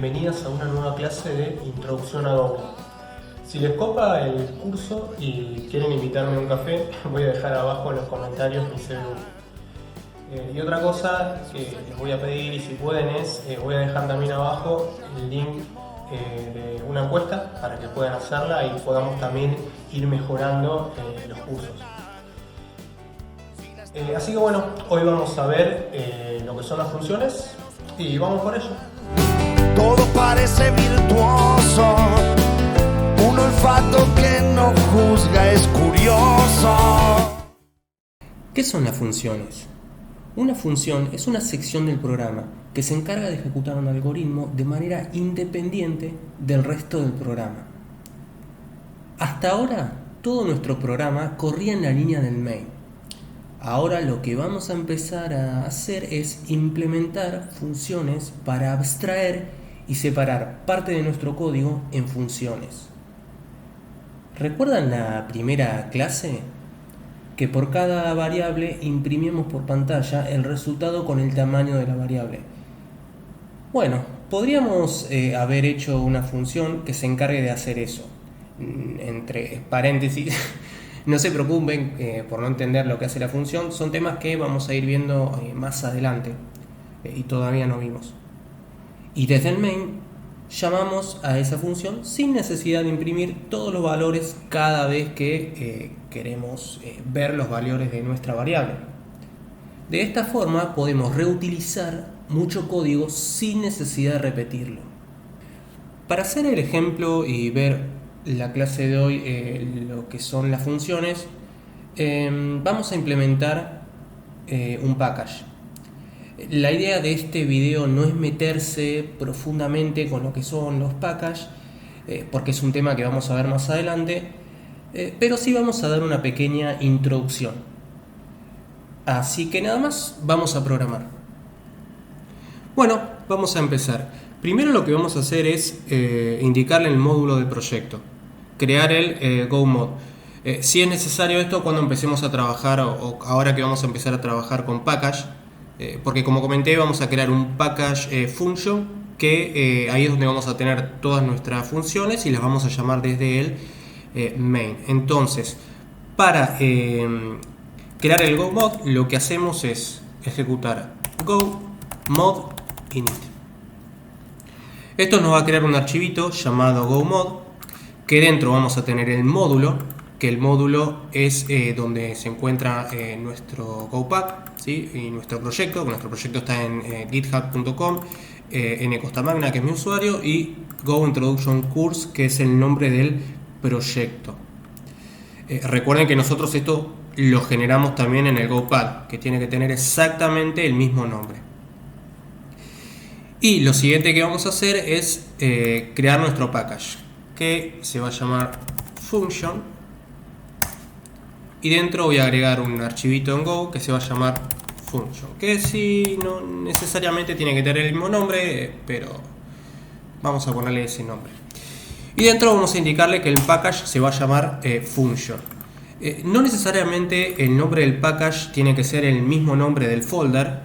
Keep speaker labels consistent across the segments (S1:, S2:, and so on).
S1: bienvenidas a una nueva clase de Introducción a Go. Si les copa el curso y quieren invitarme a un café, voy a dejar abajo en los comentarios mi CBU. Y otra cosa que les voy a pedir, y si pueden, es voy a dejar también abajo el link de una encuesta para que puedan hacerla y podamos también ir mejorando los cursos. Así que bueno, hoy vamos a ver lo que son las funciones y vamos por ello.
S2: Todo parece virtuoso, un olfato que no juzga es curioso.
S3: ¿Qué son las funciones? Una función es una sección del programa que se encarga de ejecutar un algoritmo de manera independiente del resto del programa. Hasta ahora, todo nuestro programa corría en la línea del main. Ahora lo que vamos a empezar a hacer es implementar funciones para abstraer y separar parte de nuestro código en funciones. ¿Recuerdan la primera clase? Que por cada variable imprimimos por pantalla el resultado con el tamaño de la variable. Bueno, podríamos haber hecho una función que se encargue de hacer eso. Entre paréntesis, no se preocupen por no entender lo que hace la función, son temas que vamos a ir viendo más adelante y todavía no vimos. Y desde el main llamamos a esa función sin necesidad de imprimir todos los valores cada vez que queremos ver los valores de nuestra variable. De esta forma podemos reutilizar mucho código sin necesidad de repetirlo. Para hacer el ejemplo y ver la clase de hoy lo que son las funciones, vamos a implementar un package. La idea de este video no es meterse profundamente con lo que son los packages, porque es un tema que vamos a ver más adelante, pero sí vamos a dar una pequeña introducción. Así que nada más, vamos a programar. Bueno, vamos a empezar. Primero lo que vamos a hacer es indicarle el módulo del proyecto, crear el GoMod. Si es necesario esto cuando empecemos a trabajar o ahora que vamos a empezar a trabajar con package, porque como comenté vamos a crear un package function que ahí es donde vamos a tener todas nuestras funciones y las vamos a llamar desde el main. Entonces, para crear el GoMod lo que hacemos es ejecutar GoMod init. Esto nos va a crear un archivito llamado GoMod, que dentro vamos a tener el módulo, que el módulo es donde se encuentra nuestro GoPack, ¿sí? Y nuestro proyecto, que nuestro proyecto está en github.com, ncostamagna, que es mi usuario, y Go Introduction Course, que es el nombre del proyecto. Recuerden que nosotros esto lo generamos también en el GoPack, que tiene que tener exactamente el mismo nombre. Y lo siguiente que vamos a hacer es crear nuestro package, que se va a llamar function, y dentro voy a agregar un archivito en Go que se va a llamar function, que sí, no necesariamente tiene que tener el mismo nombre, pero vamos a ponerle ese nombre. Y dentro vamos a indicarle que el package se va a llamar function. No necesariamente el nombre del package tiene que ser el mismo nombre del folder,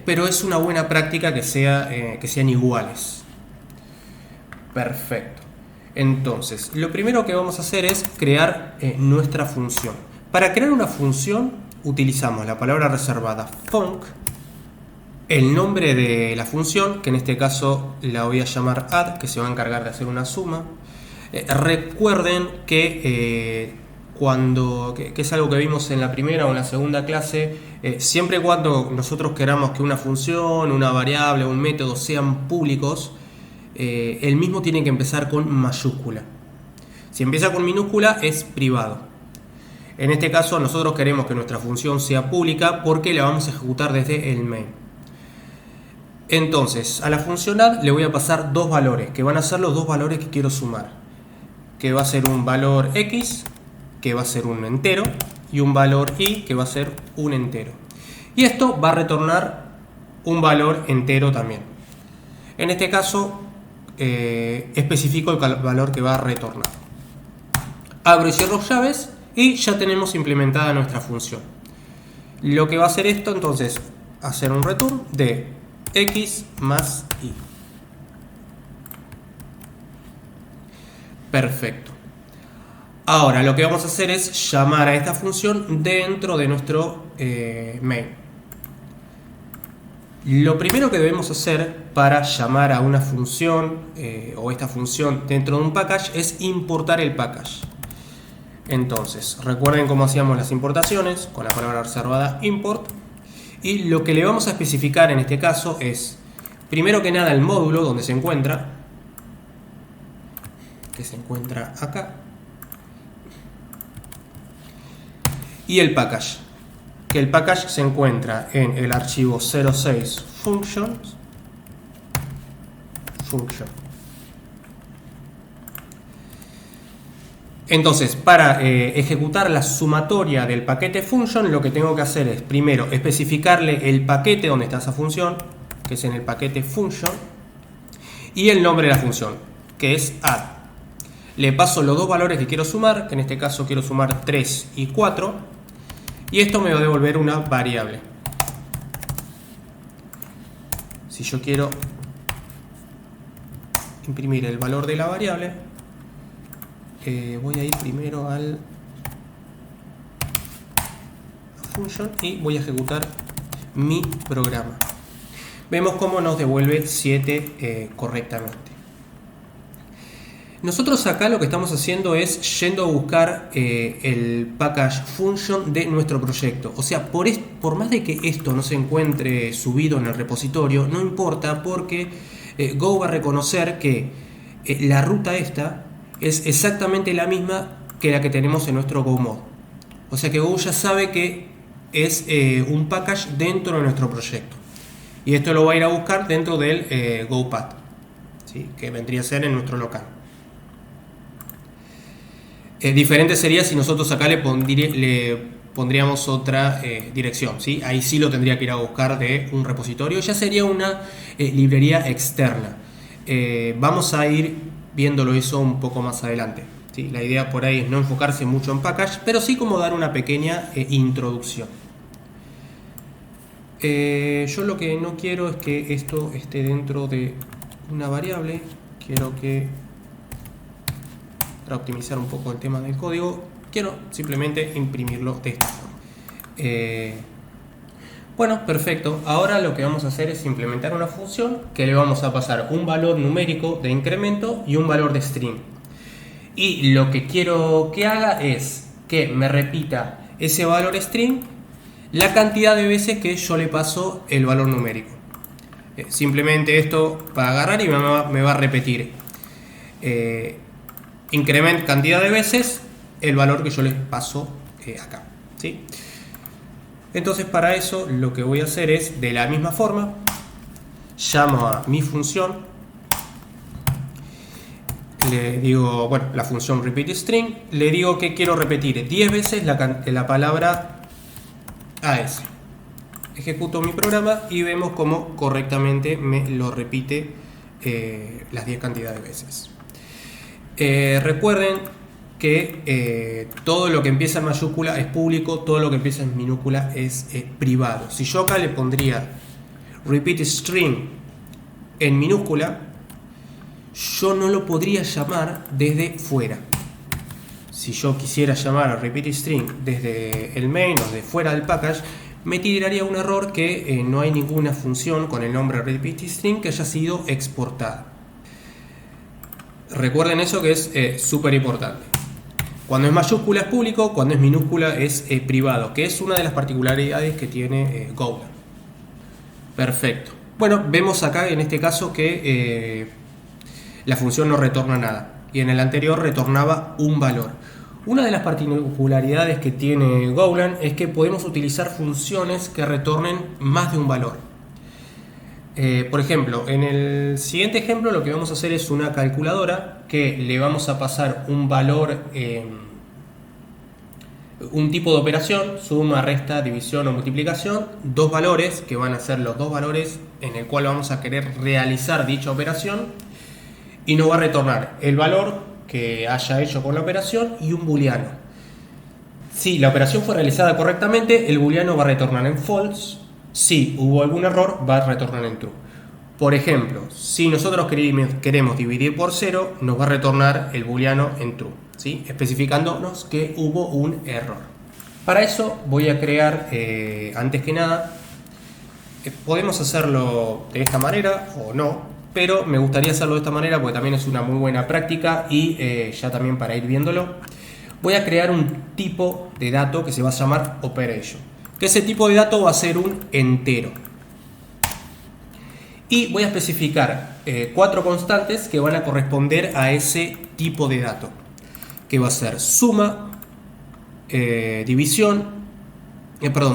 S3: pero es una buena práctica que sean iguales. Perfecto. Entonces, lo primero que vamos a hacer es crear nuestra función. Para crear una función utilizamos la palabra reservada func, el nombre de la función, que en este caso la voy a llamar add, que se va a encargar de hacer una suma. Recuerden que que es algo que vimos en la primera o en la segunda clase, siempre y cuando nosotros queramos que una función, una variable o un método sean públicos, el mismo tiene que empezar con mayúscula. Si empieza con minúscula es privado. En este caso nosotros queremos que nuestra función sea pública porque la vamos a ejecutar desde el main. Entonces a la función add le voy a pasar dos valores, que van a ser los dos valores que quiero sumar, que va a ser un valor x, que va a ser un entero, y un valor y, que va a ser un entero. Y esto va a retornar un valor entero también. En este caso especifico el valor que va a retornar. Abro y cierro llaves y ya tenemos implementada nuestra función. Lo que va a hacer esto entonces, hacer un return de x más y. Perfecto. Ahora lo que vamos a hacer es llamar a esta función dentro de nuestro main. Lo primero que debemos hacer para llamar a una función o esta función dentro de un package es importar el package. Entonces, recuerden cómo hacíamos las importaciones con la palabra reservada import. Y lo que le vamos a especificar en este caso es, primero que nada, el módulo donde se encuentra, que se encuentra acá, y el package, que el package se encuentra en el archivo 06 functions function. Entonces, para ejecutar la sumatoria del paquete function, lo que tengo que hacer es primero especificarle el paquete donde está esa función, que es en el paquete function, y el nombre de la función, que es add. Le paso los dos valores que quiero sumar, que en este caso quiero sumar 3 y 4, y esto me va a devolver una variable. Si yo quiero imprimir el valor de la variable, voy a ir primero al function y voy a ejecutar mi programa. Vemos cómo nos devuelve 7 correctamente. Nosotros acá lo que estamos haciendo es yendo a buscar el package function de nuestro proyecto. O sea, por más de que esto no se encuentre subido en el repositorio, no importa, porque Go va a reconocer que la ruta esta es exactamente la misma que la que tenemos en nuestro GoMod. O sea que Go ya sabe que es un package dentro de nuestro proyecto. Y esto lo va a ir a buscar dentro del GoPad, ¿sí? Que vendría a ser en nuestro local. Diferente sería si nosotros acá le pondríamos otra dirección, ¿sí? Ahí sí lo tendría que ir a buscar de un repositorio. Ya sería una librería externa. Vamos a ir viéndolo eso un poco más adelante, ¿sí? La idea por ahí es no enfocarse mucho en package, pero sí como dar una pequeña introducción. Yo lo que no quiero es que esto esté dentro de una variable. Quiero que, para optimizar un poco el tema del código, quiero simplemente imprimirlo de esta forma. Bueno, perfecto. Ahora lo que vamos a hacer es implementar una función que le vamos a pasar un valor numérico de incremento y un valor de string. Y lo que quiero que haga es que me repita ese valor string la cantidad de veces que yo le paso el valor numérico. Simplemente esto va a agarrar y me va a repetir increment cantidad de veces el valor que yo les paso acá, ¿sí? Entonces, para eso lo que voy a hacer es, de la misma forma, llamo a mi función, le digo, bueno, la función repeatString, le digo que quiero repetir 10 veces la palabra AS. Ejecuto mi programa y vemos cómo correctamente me lo repite las 10 cantidades de veces. Recuerden que todo lo que empieza en mayúscula es público, todo lo que empieza en minúscula es privado. Si yo acá le pondría repeat string en minúscula, yo no lo podría llamar desde fuera. Si yo quisiera llamar a repeat string desde el main o de fuera del package, me tiraría un error que no hay ninguna función con el nombre repeat string que haya sido exportada. Recuerden eso, que es súper importante. Cuando es mayúscula es público, cuando es minúscula es privado, que es una de las particularidades que tiene Golang. Perfecto. Bueno, vemos acá en este caso que la función no retorna nada y en el anterior retornaba un valor. Una de las particularidades que tiene Golang es que podemos utilizar funciones que retornen más de un valor. Por ejemplo, en el siguiente ejemplo lo que vamos a hacer es una calculadora que le vamos a pasar un valor, un tipo de operación, suma, resta, división o multiplicación, dos valores que van a ser los dos valores en el cual vamos a querer realizar dicha operación, y nos va a retornar el valor que haya hecho con la operación y un booleano. Si la operación fue realizada correctamente, el booleano va a retornar en false. Si hubo algún error, va a retornar en true. Por ejemplo, si nosotros queremos dividir por 0, nos va a retornar el booleano en true, ¿sí? Especificándonos que hubo un error. Para eso voy a crear, antes que nada, podemos hacerlo de esta manera o no, pero me gustaría hacerlo de esta manera porque también es una muy buena práctica y ya también para ir viéndolo, voy a crear un tipo de dato que se va a llamar operation, que ese tipo de dato va a ser un entero. Y voy a especificar 4 constantes que van a corresponder a ese tipo de dato, que va a ser suma,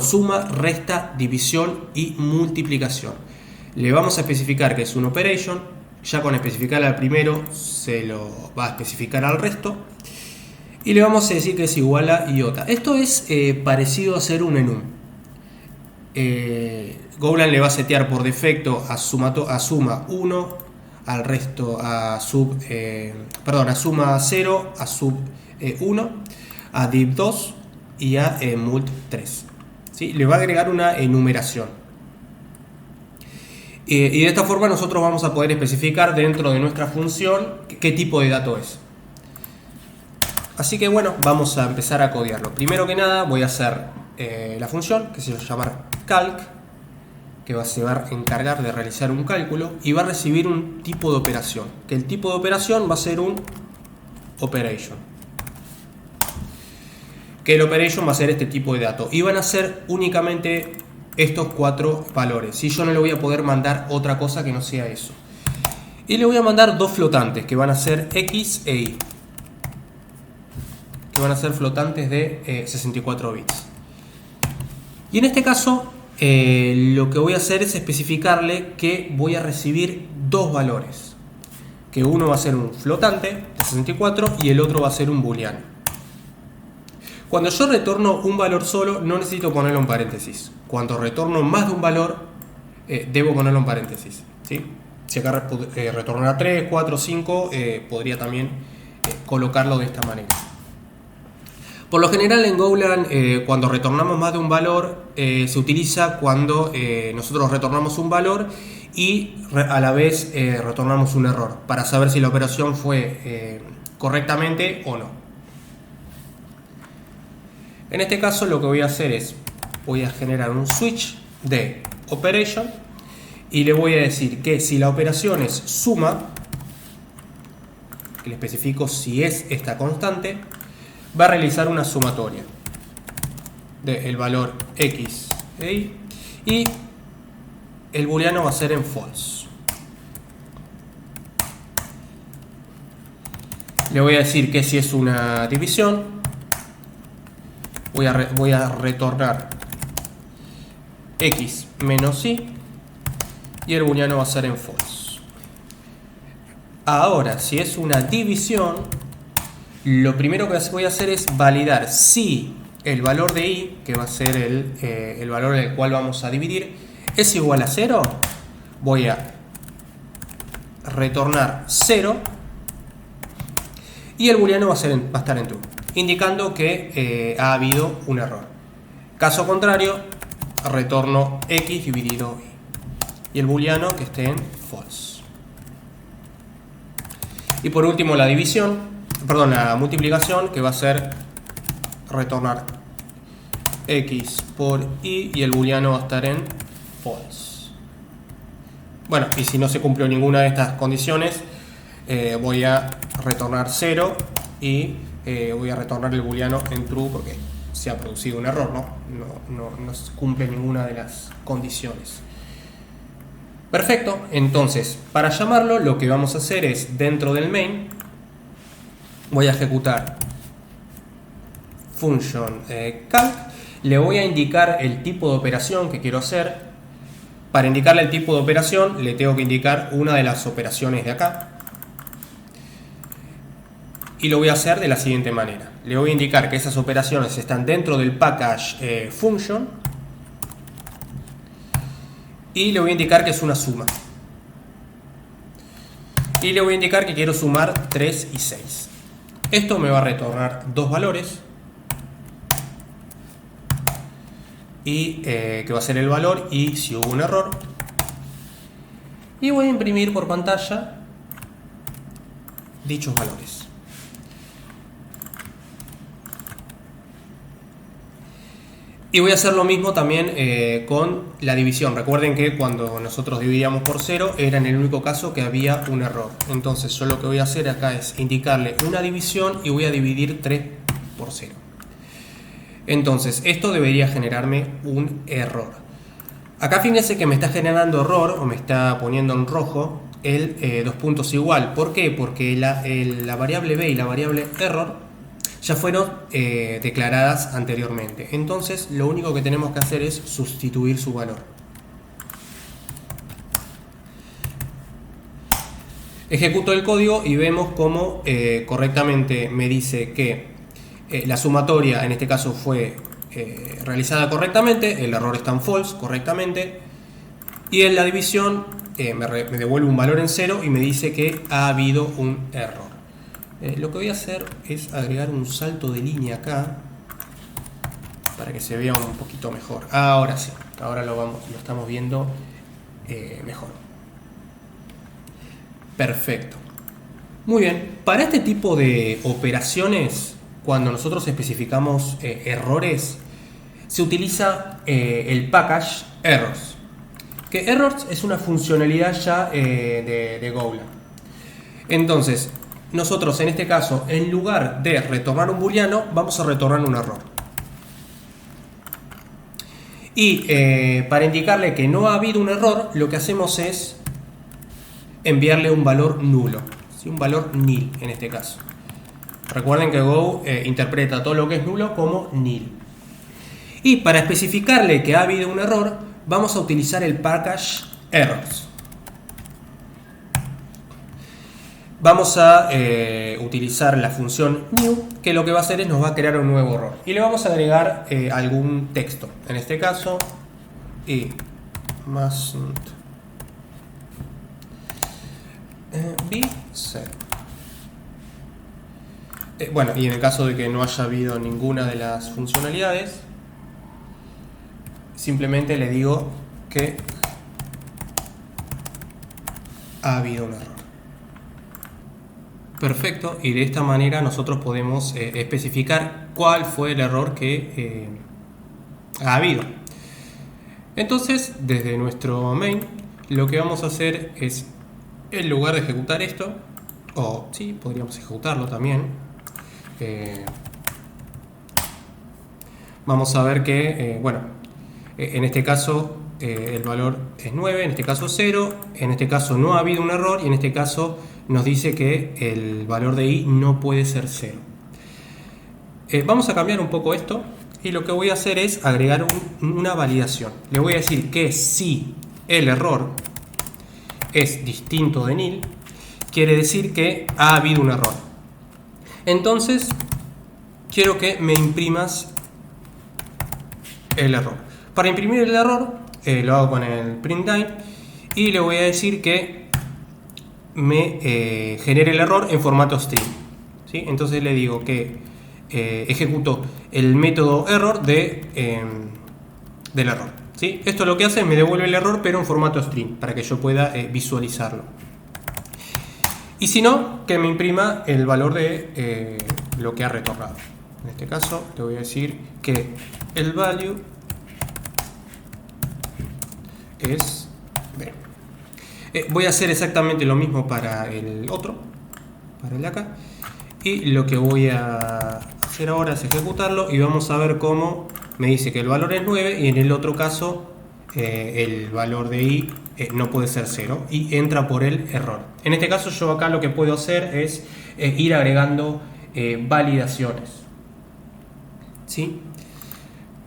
S3: suma, resta, división y multiplicación. Le vamos a especificar que es un operation, ya con especificar al primero se lo va a especificar al resto, y le vamos a decir que es igual a iota. Esto es parecido a hacer un enum. Golang le va a setear por defecto a suma 1, al resto a suma 0, a sub 1, a div 2 y a mult 3. ¿Sí? Le va a agregar una enumeración. Y de esta forma nosotros vamos a poder especificar dentro de nuestra función qué tipo de dato es. Así que bueno, vamos a empezar a codearlo. Primero que nada voy a hacer la función que se va a llamar calc, que se va a encargar de realizar un cálculo y va a recibir un tipo de operación, que el tipo de operación va a ser un operation, que el operation va a ser este tipo de dato y van a ser únicamente estos 4 valores, y yo no le voy a poder mandar otra cosa que no sea eso. Y le voy a mandar 2 flotantes que van a ser x e y, que van a ser flotantes de 64 bits. Y en este caso lo que voy a hacer es especificarle que voy a recibir 2 valores, que uno va a ser un flotante de 64 y el otro va a ser un booleano. Cuando yo retorno un valor solo no necesito ponerlo en paréntesis. Cuando retorno más de un valor debo ponerlo en paréntesis, ¿sí? Si acá retornara 3, 4, 5 podría también colocarlo de esta manera. Por lo general en Golang cuando retornamos más de un valor se utiliza cuando nosotros retornamos un valor y a la vez retornamos un error para saber si la operación fue correctamente o no. En este caso lo que voy a hacer es voy a generar un switch de operation y le voy a decir que si la operación es suma, que le especifico si es esta constante, va a realizar una sumatoria del valor x e y, y el booleano va a ser en false. Le voy a decir que si es una división voy a retornar x menos y el booleano va a ser en false. Ahora, si es una división, lo primero que voy a hacer es validar si el valor de y, que va a ser el valor en el cual vamos a dividir, es igual a 0. Voy a retornar 0 y el booleano va a estar en true, indicando que ha habido un error. Caso contrario, retorno x dividido y el booleano que esté en false. Y por último la multiplicación, que va a ser retornar x por y el booleano va a estar en false. Bueno, y si no se cumplió ninguna de estas condiciones, voy a retornar 0 y voy a retornar el booleano en true porque se ha producido un error, no se cumple ninguna de las condiciones. Perfecto, entonces para llamarlo lo que vamos a hacer es dentro del main voy a ejecutar function calc, le voy a indicar el tipo de operación que quiero hacer. Para indicarle el tipo de operación le tengo que indicar una de las operaciones de acá y lo voy a hacer de la siguiente manera. Le voy a indicar que esas operaciones están dentro del package function y le voy a indicar que es una suma y le voy a indicar que quiero sumar 3 y 6. Esto me va a retornar 2 valores y que va a ser el valor y si hubo un error, y voy a imprimir por pantalla dichos valores. Y voy a hacer lo mismo también con la división. Recuerden que cuando nosotros dividíamos por 0 era en el único caso que había un error. Entonces yo lo que voy a hacer acá es indicarle una división y voy a dividir 3 por 0. Entonces esto debería generarme un error. Acá fíjense que me está generando error o me está poniendo en rojo el 2 puntos igual. ¿Por qué? Porque la variable b y la variable error ya fueron declaradas anteriormente. Entonces lo único que tenemos que hacer es sustituir su valor. Ejecuto el código y vemos cómo correctamente me dice que la sumatoria en este caso fue realizada correctamente, el error está en false correctamente, y en la división me devuelve un valor en 0 y me dice que ha habido un error. Lo que voy a hacer es agregar un salto de línea acá para que se vea un poquito mejor. Ahora sí, ahora lo estamos viendo mejor. Perfecto. Muy bien, para este tipo de operaciones, cuando nosotros especificamos errores, se utiliza el package errors. Que errors es una funcionalidad ya de Golang. Entonces, nosotros en este caso, en lugar de retornar un booleano, vamos a retornar un error. Y para indicarle que no ha habido un error, lo que hacemos es enviarle un valor nulo, ¿sí? Un valor nil en este caso. Recuerden que Go interpreta todo lo que es nulo como nil. Y para especificarle que ha habido un error, vamos a utilizar el package errors. Vamos a utilizar la función new, que lo que va a hacer es nos va a crear un nuevo error. Y le vamos a agregar algún texto. En este caso, y más be set. Bueno, y en el caso de que no haya habido ninguna de las funcionalidades, simplemente le digo que ha habido un error. Perfecto, y de esta manera nosotros podemos especificar cuál fue el error que ha habido. Entonces, desde nuestro main, lo que vamos a hacer es, en lugar de ejecutar esto, o sí, podríamos ejecutarlo también, vamos a ver que, bueno, en este caso el valor es 9, en este caso 0, en este caso no ha habido un error y en este caso nos dice que el valor de i no puede ser 0. Vamos a cambiar un poco esto y lo que voy a hacer es agregar una validación. Le voy a decir que si el error es distinto de nil, quiere decir que ha habido un error. Entonces quiero que me imprimas el error. Para imprimir el error lo hago con el println y le voy a decir que me genere el error en formato string, ¿sí? Entonces le digo que ejecuto el método error del error, ¿sí? Esto lo que hace es me devuelve el error pero en formato string para que yo pueda visualizarlo. Y si no, que me imprima el valor de lo que ha retornado. En este caso le voy a decir que el value es b. Voy a hacer exactamente lo mismo para el otro, para el de acá, y lo que voy a hacer ahora es ejecutarlo y vamos a ver cómo me dice que el valor es 9 y en el otro caso el valor de i no puede ser 0 y entra por el error. En este caso yo acá lo que puedo hacer es ir agregando validaciones, ¿sí?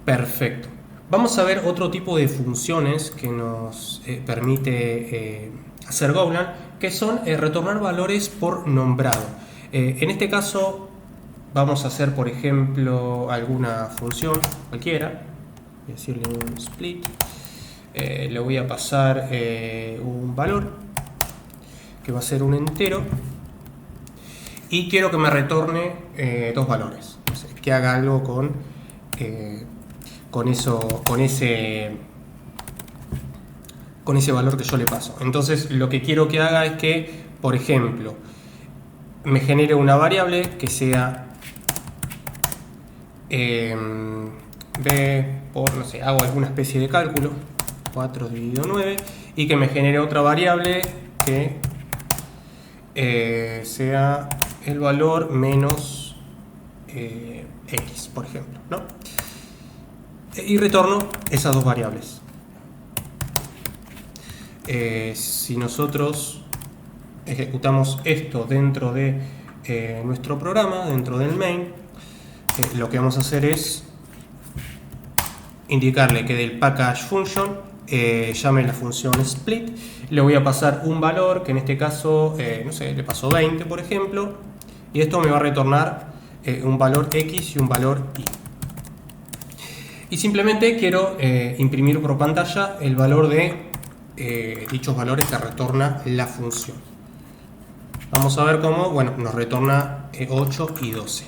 S3: Perfecto. Vamos a ver otro tipo de funciones que nos permite hacer Golang, que son retornar valores por nombrado. En este caso vamos a hacer, por ejemplo, alguna función cualquiera. Voy a decirle un split. Le voy a pasar un valor que va a ser un entero y quiero que me retorne dos valores. No sé, que haga algo con
S1: con ese valor que yo le paso. Entonces lo que quiero que haga es que, por ejemplo, me genere una variable que sea b por, no sé, hago alguna especie de cálculo, 4 dividido 9, y que me genere otra variable que sea el valor menos x, por ejemplo, ¿no? Y retorno esas dos variables. Si nosotros ejecutamos esto dentro de nuestro programa, dentro del main, lo que vamos a hacer es indicarle que del package function llame la función split. Le voy a pasar un valor que en este caso, no sé, le paso 20 por ejemplo, y esto me va a retornar un valor x y un valor y. Y simplemente quiero imprimir por pantalla el valor de dichos valores que retorna la función. Vamos a ver cómo, bueno, nos retorna 8 y 12.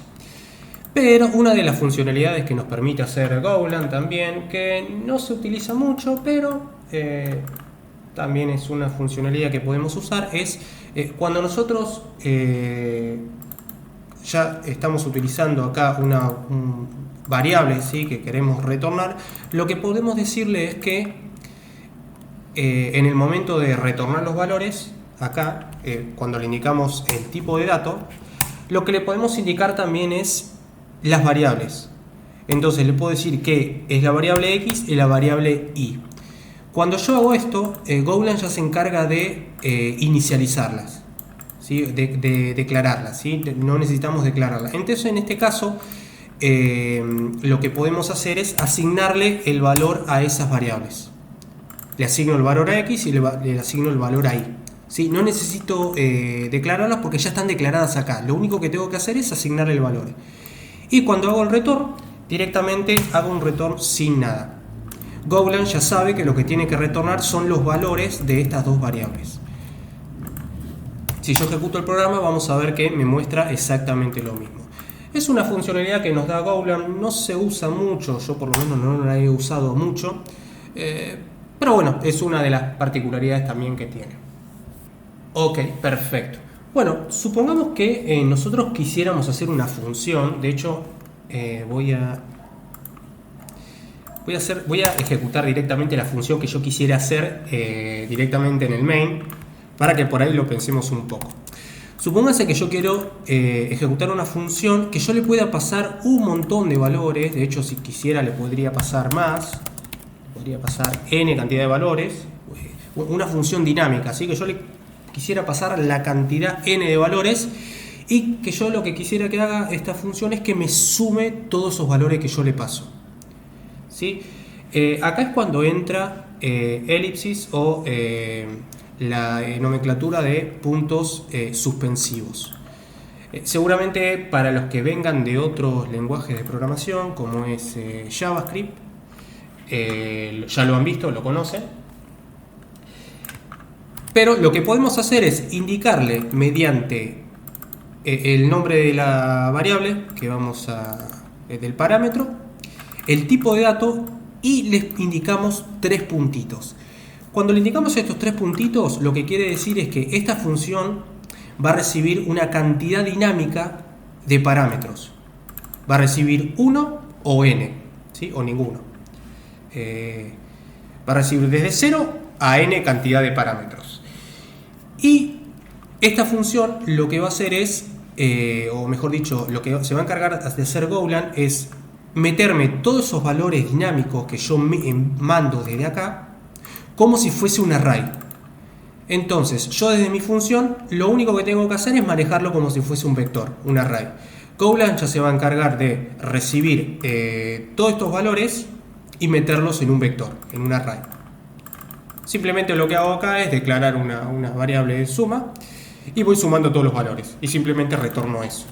S1: Pero una de las funcionalidades que nos permite hacer Golang también, que no se utiliza mucho, pero también es una funcionalidad que podemos usar, es cuando nosotros ya estamos utilizando acá una variable, ¿sí?, que queremos retornar, lo que podemos decirle es que en el momento de retornar los valores, acá, cuando le indicamos el tipo de dato, lo que le podemos indicar también es las variables. Entonces le puedo decir que es la variable x y la variable y. Cuando yo hago esto, Golang ya se encarga de inicializarlas, ¿sí?, de declararlas, ¿sí? No necesitamos declararlas. Entonces en este caso lo que podemos hacer es asignarle el valor a esas variables. Le asigno el valor a x y le asigno el valor a y. ¿Sí? No necesito declararlas porque ya están declaradas acá. Lo único que tengo que hacer es asignarle el valor. Y cuando hago el return, directamente hago un return sin nada. Golang ya sabe que lo que tiene que retornar son los valores de estas dos variables. Si yo ejecuto el programa, vamos a ver que me muestra exactamente lo mismo. Es una funcionalidad que nos da Golang, no se usa mucho, yo por lo menos no la he usado mucho, pero bueno, es una de las particularidades también que tiene. Ok, perfecto. Bueno, supongamos que nosotros quisiéramos hacer una función. De hecho, voy a ejecutar directamente la función que yo quisiera hacer directamente en el main, para que por ahí lo pensemos un poco. Supóngase que yo quiero ejecutar una función que yo le pueda pasar un montón de valores. De hecho, si quisiera le podría pasar más, podría pasar n cantidad de valores, una función dinámica, así que yo le quisiera pasar la cantidad n de valores, y que yo lo que quisiera que haga esta función es que me sume todos esos valores que yo le paso, ¿sí? Acá es cuando entra elipsis o la nomenclatura de puntos suspensivos. Seguramente para los que vengan de otros lenguajes de programación, como es JavaScript, ya lo han visto, lo conocen. Pero lo que podemos hacer es indicarle mediante el nombre de la variable que vamos del parámetro, el tipo de dato, y les indicamos 3 puntitos. Cuando le indicamos estos 3 puntitos, lo que quiere decir es que esta función va a recibir una cantidad dinámica de parámetros. Va a recibir 1 o n, ¿sí?, o ninguno. Va a recibir desde 0 a n cantidad de parámetros. Y esta función lo que va a hacer es, o mejor dicho, lo que se va a encargar de hacer Golang es meterme todos esos valores dinámicos que yo mando desde acá, como si fuese un array. Entonces, yo desde mi función, lo único que tengo que hacer es manejarlo como si fuese un vector, un array. Golang ya se va a encargar de recibir todos estos valores y meterlos en un vector, en un array. Simplemente lo que hago acá es declarar una variable de suma y voy sumando todos los valores y simplemente retorno eso.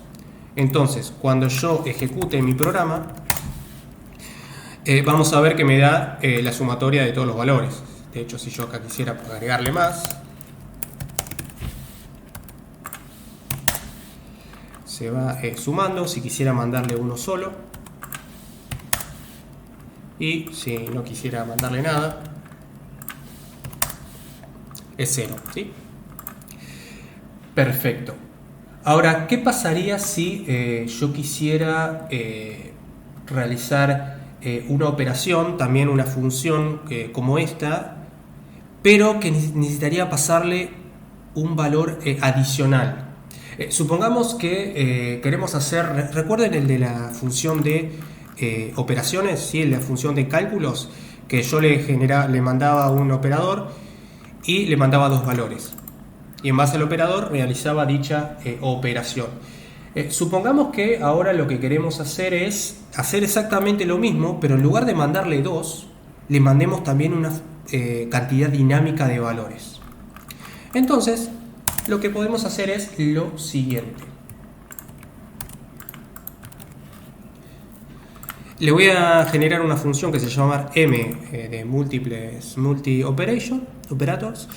S1: Entonces, cuando yo ejecute mi programa, vamos a ver que me da la sumatoria de todos los valores. De hecho, si yo acá quisiera agregarle más, se va sumando. Si quisiera mandarle uno solo, y si no quisiera mandarle nada,
S3: es 0, ¿sí? Perfecto. Ahora, ¿qué pasaría si yo quisiera realizar una operación, también una función como esta, pero que necesitaría pasarle un valor adicional? Supongamos que queremos hacer, recuerden el de la función de operaciones, ¿sí? La función de cálculos, que yo le mandaba un operador y le mandaba dos valores. Y en base al operador realizaba dicha operación. Supongamos que ahora lo que queremos hacer es hacer exactamente lo mismo, pero en lugar de mandarle dos, le mandemos también una cantidad dinámica de valores. Entonces, lo que podemos hacer es lo siguiente. Le voy a generar una función que se llama m de múltiples operators.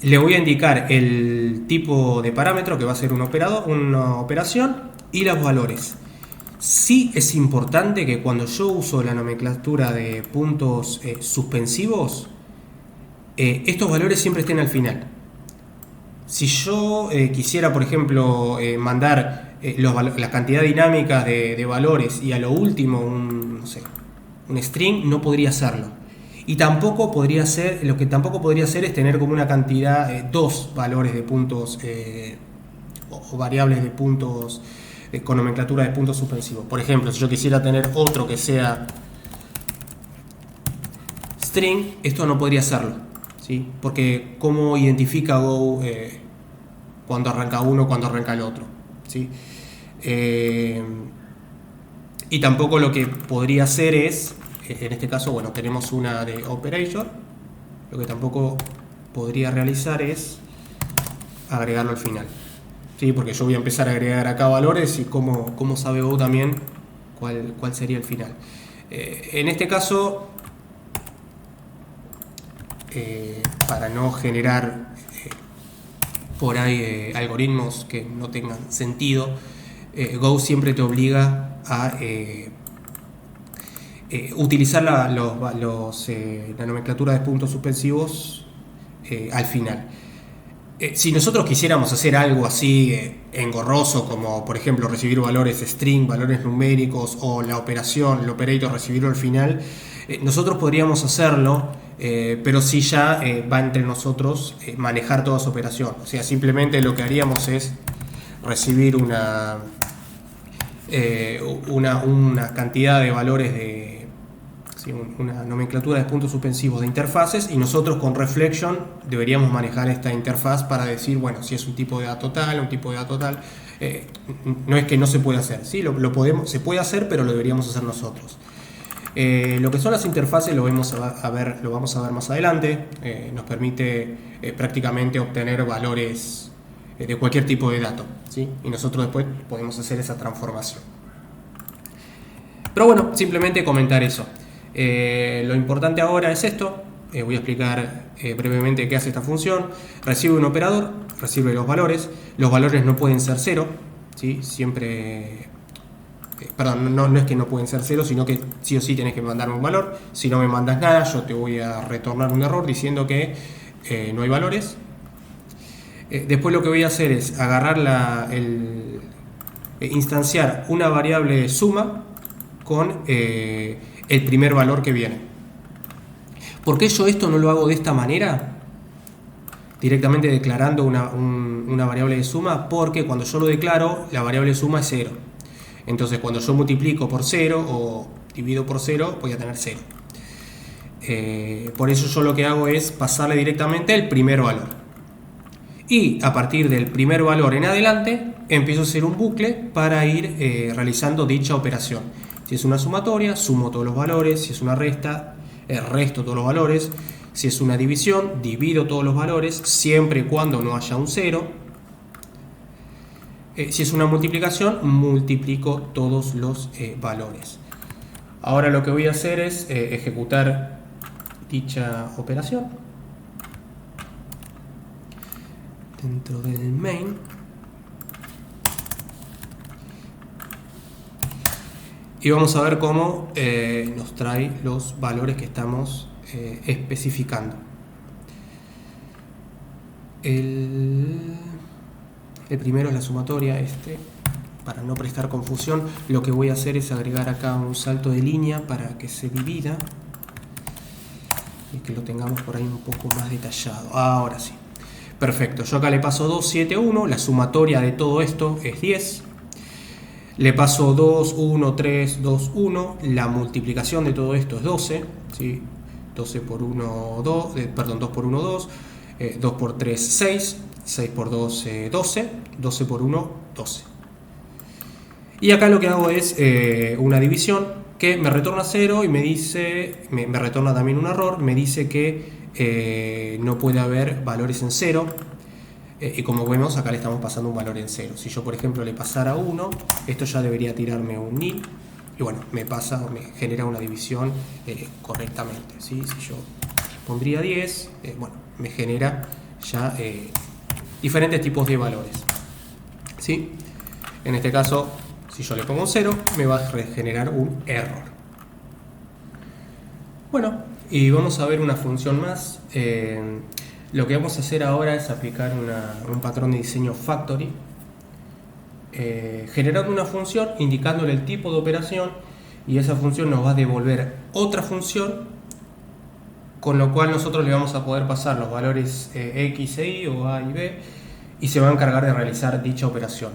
S3: Le voy a indicar el tipo de parámetro que va a ser una operación y los valores. Sí es importante que cuando yo uso la nomenclatura de puntos suspensivos, estos valores siempre estén al final. Si yo quisiera, por ejemplo, mandar la cantidad dinámica de valores y a lo último un string, no podría hacerlo. Y tampoco podría ser, lo que tampoco podría hacer es tener como una cantidad, dos valores de puntos o variables de puntos con nomenclatura de puntos suspensivos. Por ejemplo, si yo quisiera tener otro que sea string, esto no podría hacerlo, ¿sí? Porque ¿cómo identifica Go cuando arranca uno, cuando arranca el otro? ¿Sí? Y tampoco lo que podría hacer es, en este caso, bueno, tenemos una de operator, lo que tampoco podría realizar es agregarlo al final, ¿sí? Porque yo voy a empezar a agregar acá valores y cómo sabe Go también cuál sería el final. En este caso, para no generar por ahí algoritmos que no tengan sentido, Go siempre te obliga a utilizar la nomenclatura de puntos suspensivos al final. Si nosotros quisiéramos hacer algo así engorroso, como por ejemplo recibir valores string, valores numéricos, o la operación, el operator recibirlo al final, nosotros podríamos hacerlo, pero si ya va entre nosotros manejar toda su operación. O sea, simplemente lo que haríamos es recibir una cantidad de valores una nomenclatura de puntos suspensivos de interfaces, y nosotros con Reflection deberíamos manejar esta interfaz para decir, bueno, si es un tipo de dato tal, un tipo de dato tal. No es que no se pueda hacer, ¿sí? Se puede hacer, pero lo deberíamos hacer nosotros. Lo que son las interfaces lo vamos a ver más adelante. Nos permite prácticamente obtener valores de cualquier tipo de dato, ¿sí? Y nosotros después podemos hacer esa transformación. Pero bueno, simplemente comentar eso. Lo importante ahora es esto. Voy a explicar brevemente qué hace esta función. Recibe un operador, recibe los valores. Los valores no pueden ser 0, ¿sí? Siempre... Perdón, no es que no pueden ser 0, sino que sí o sí tenés que mandarme un valor. Si no me mandas nada, yo te voy a retornar un error diciendo que no hay valores. Después lo que voy a hacer es agarrar instanciar una variable suma con el primer valor que viene. ¿Por qué yo esto no lo hago de esta manera? Directamente declarando una variable de suma, porque cuando yo lo declaro, la variable de suma es 0. Entonces cuando yo multiplico por 0 o divido por 0, voy a tener 0. Por eso yo lo que hago es pasarle directamente el primer valor. Y a partir del primer valor en adelante, empiezo a hacer un bucle para ir realizando dicha operación. Si es una sumatoria, sumo todos los valores. Si es una resta, resto todos los valores. Si es una división, divido todos los valores, siempre y cuando no haya un 0. Si es una multiplicación, multiplico todos los valores. Ahora lo que voy a hacer es ejecutar dicha operación dentro del main. Y vamos a ver cómo nos trae los valores que estamos especificando. El primero es la sumatoria. Para no prestar confusión, lo que voy a hacer es agregar acá un salto de línea para que se divida y que lo tengamos por ahí un poco más detallado. Ahora sí. Perfecto. Yo acá le paso 2, 7, 1. La sumatoria de todo esto es 10. Le paso 2, 1, 3, 2, 1. La multiplicación de todo esto es 12. ¿Sí? 12 por 1, 2. Perdón, 2 por 1, 2. 2 por 3, 6. 6 por 2, 12. 12 por 1, 12. Y acá lo que hago es una división que me retorna 0 y me dice, me retorna también un error. Me dice que no puede haber valores en 0. Y como vemos, acá le estamos pasando un valor en 0. Si yo, por ejemplo, le pasara 1, esto ya debería tirarme un nil. Y bueno, me genera una división correctamente, ¿sí? Si yo pondría 10, bueno, me genera ya diferentes tipos de valores, ¿sí? En este caso, si yo le pongo 0, me va a generar un error. Bueno, y vamos a ver una función más. Lo que vamos a hacer ahora es aplicar un patrón de diseño factory, generando una función, indicándole el tipo de operación, y esa función nos va a devolver otra función, con lo cual nosotros le vamos a poder pasar los valores x e y o a y b, y se va a encargar de realizar dicha operación.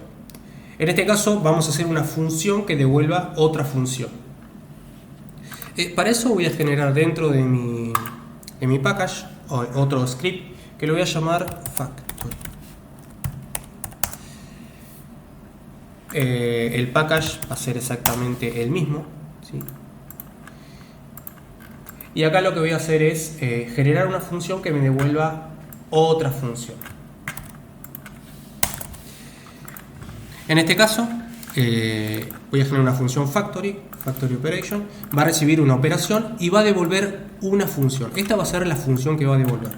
S3: En este caso vamos a hacer una función que devuelva otra función. Para eso voy a generar dentro de mi package otro script que lo voy a llamar factory. El package va a ser exactamente el mismo, ¿sí? Y acá lo que voy a hacer es generar una función que me devuelva otra función. En este caso voy a generar una función factory operation, va a recibir una operación y va a devolver una función. Esta va a ser la función que va a devolver.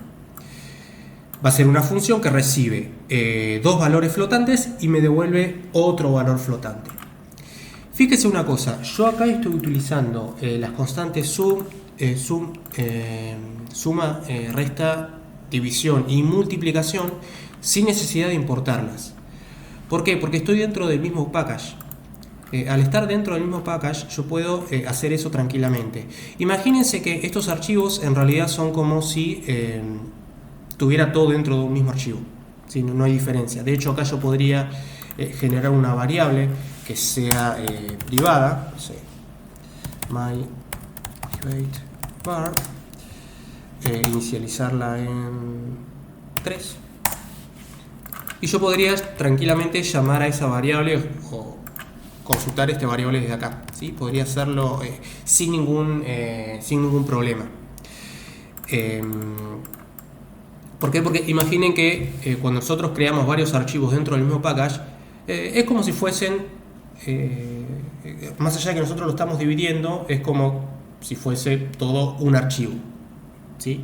S3: Va a ser una función que recibe dos valores flotantes y me devuelve otro valor flotante. Fíjese una cosa, yo acá estoy utilizando las constantes suma, resta, división y multiplicación sin necesidad de importarlas. ¿Por qué? Porque estoy dentro del mismo package. Al estar dentro del mismo package yo puedo hacer eso tranquilamente. Imagínense que estos archivos en realidad son como si tuviera todo dentro de un mismo archivo, ¿sí? No hay diferencia. De hecho acá yo podría generar una variable que sea privada, no sé, my create var, inicializarla en 3, y yo podría tranquilamente llamar a esa variable o consultar esta variable desde acá, ¿sí? Podría hacerlo sin ningún problema. ¿Por qué? Porque imaginen que cuando nosotros creamos varios archivos dentro del mismo package, es como si fuesen, más allá de que nosotros lo estamos dividiendo, es como si fuese todo un archivo, ¿sí?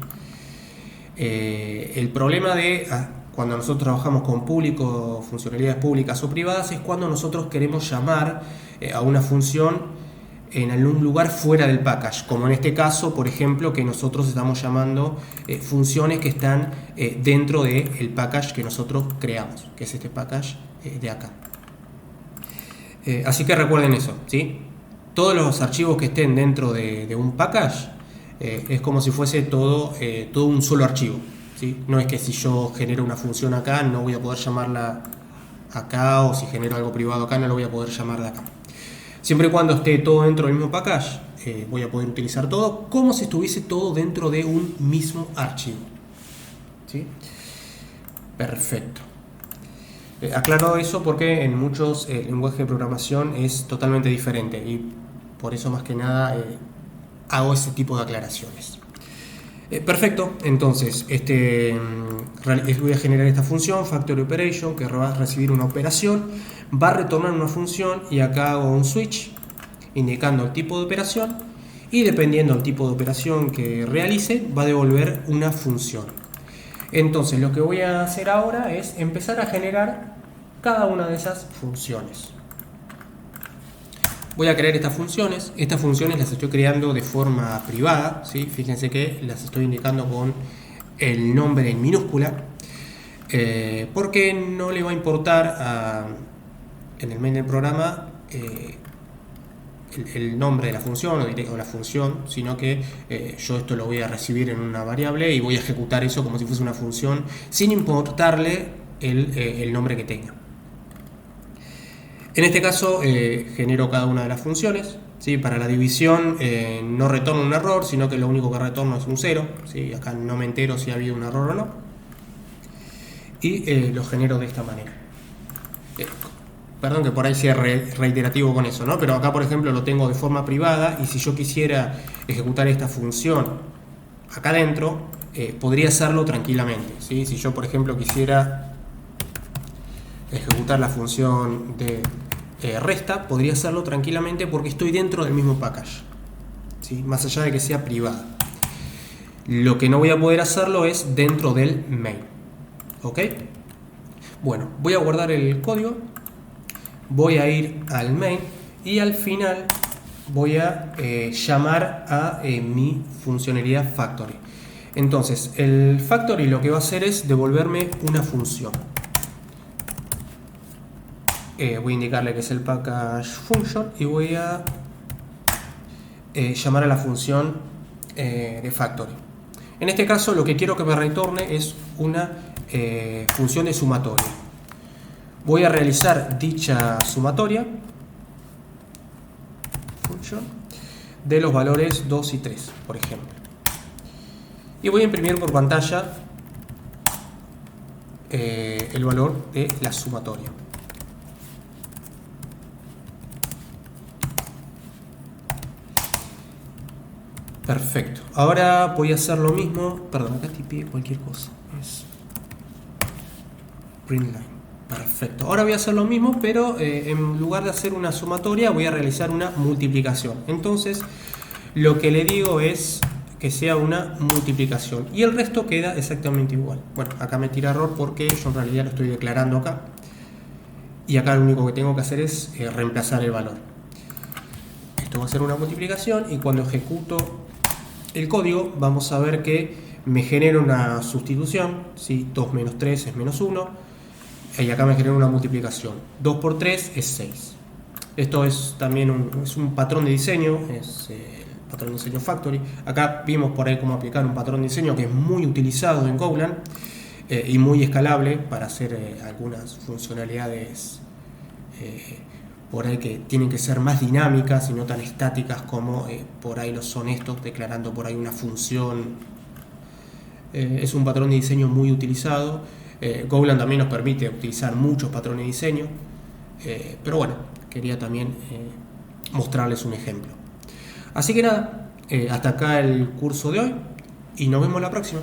S3: El problema de cuando nosotros trabajamos con público, funcionalidades públicas o privadas, es cuando nosotros queremos llamar a una función en algún lugar fuera del package, como en este caso, por ejemplo, que nosotros estamos llamando funciones que están dentro del package que nosotros creamos, que es este package de acá. Así que recuerden eso, ¿sí? Todos los archivos que estén dentro de un package es como si fuese todo un solo archivo, ¿sí? No es que si yo genero una función acá no voy a poder llamarla acá, o si genero algo privado acá no lo voy a poder llamar de acá. Siempre y cuando esté todo dentro del mismo package, voy a poder utilizar todo como si estuviese todo dentro de un mismo archivo, ¿sí? Perfecto. Aclaro eso porque en muchos lenguajes de programación es totalmente diferente y por eso más que nada hago ese tipo de aclaraciones. Perfecto, entonces voy a generar esta función factory operation que va a recibir una operación, va a retornar una función y acá hago un switch indicando el tipo de operación y dependiendo del tipo de operación que realice va a devolver una función. Entonces lo que voy a hacer ahora es empezar a generar cada una de esas funciones. Voy a crear estas funciones las estoy creando de forma privada, ¿sí? Fíjense que las estoy indicando con el nombre en minúscula. porque no le va a importar en el main del programa el nombre de la función o la función, sino que yo esto lo voy a recibir en una variable y voy a ejecutar eso como si fuese una función sin importarle el nombre que tenga. En este caso genero cada una de las funciones, ¿sí? Para la división no retorno un error, sino que lo único que retorno es un 0, ¿sí? Acá no me entero si ha habido un error o no, y lo genero de esta manera. Perdón que por ahí sea reiterativo con eso, ¿no? Pero acá, por ejemplo, lo tengo de forma privada, y si yo quisiera ejecutar esta función acá adentro, podría hacerlo tranquilamente, ¿sí? Si yo, por ejemplo, quisiera ejecutar la función de resta, podría hacerlo tranquilamente porque estoy dentro del mismo package, ¿sí? Más allá de que sea privada. Lo que no voy a poder hacerlo es dentro del main. ¿Ok? Bueno, voy a guardar el código. Voy a ir al main y al final voy a llamar a mi funcionalidad factory. Entonces, el factory lo que va a hacer es devolverme una función. Voy a indicarle que es el package function y voy a llamar a la función de factory. En este caso, lo que quiero que me retorne es una función de sumatoria. Voy a realizar dicha sumatoria function de los valores 2 y 3, por ejemplo. Y voy a imprimir por pantalla el valor de la sumatoria. Perfecto. Ahora voy a hacer lo mismo. Perdón, acá tipié cualquier cosa. Es print line. Perfecto. Ahora voy a hacer lo mismo, pero en lugar de hacer una sumatoria, voy a realizar una multiplicación. Entonces, lo que le digo es que sea una multiplicación. Y el resto queda exactamente igual. Bueno, acá me tira error porque yo en realidad lo estoy declarando acá. Y acá lo único que tengo que hacer es reemplazar el valor. Esto va a ser una multiplicación y cuando ejecuto el código, vamos a ver que me genera una sustitución, ¿sí? 2 menos 3 es menos 1. Y acá me genera una multiplicación. 2 por 3 es 6. Esto es también un patrón de diseño, es el patrón de diseño factory. Acá vimos por ahí cómo aplicar un patrón de diseño que es muy utilizado en Golang y muy escalable para hacer algunas funcionalidades por ahí que tienen que ser más dinámicas y no tan estáticas como por ahí lo son estos, declarando por ahí una función. Es un patrón de diseño muy utilizado. Golang también nos permite utilizar muchos patrones de diseño, pero bueno, quería también mostrarles un ejemplo. Así que nada, hasta acá el curso de hoy y nos vemos la próxima.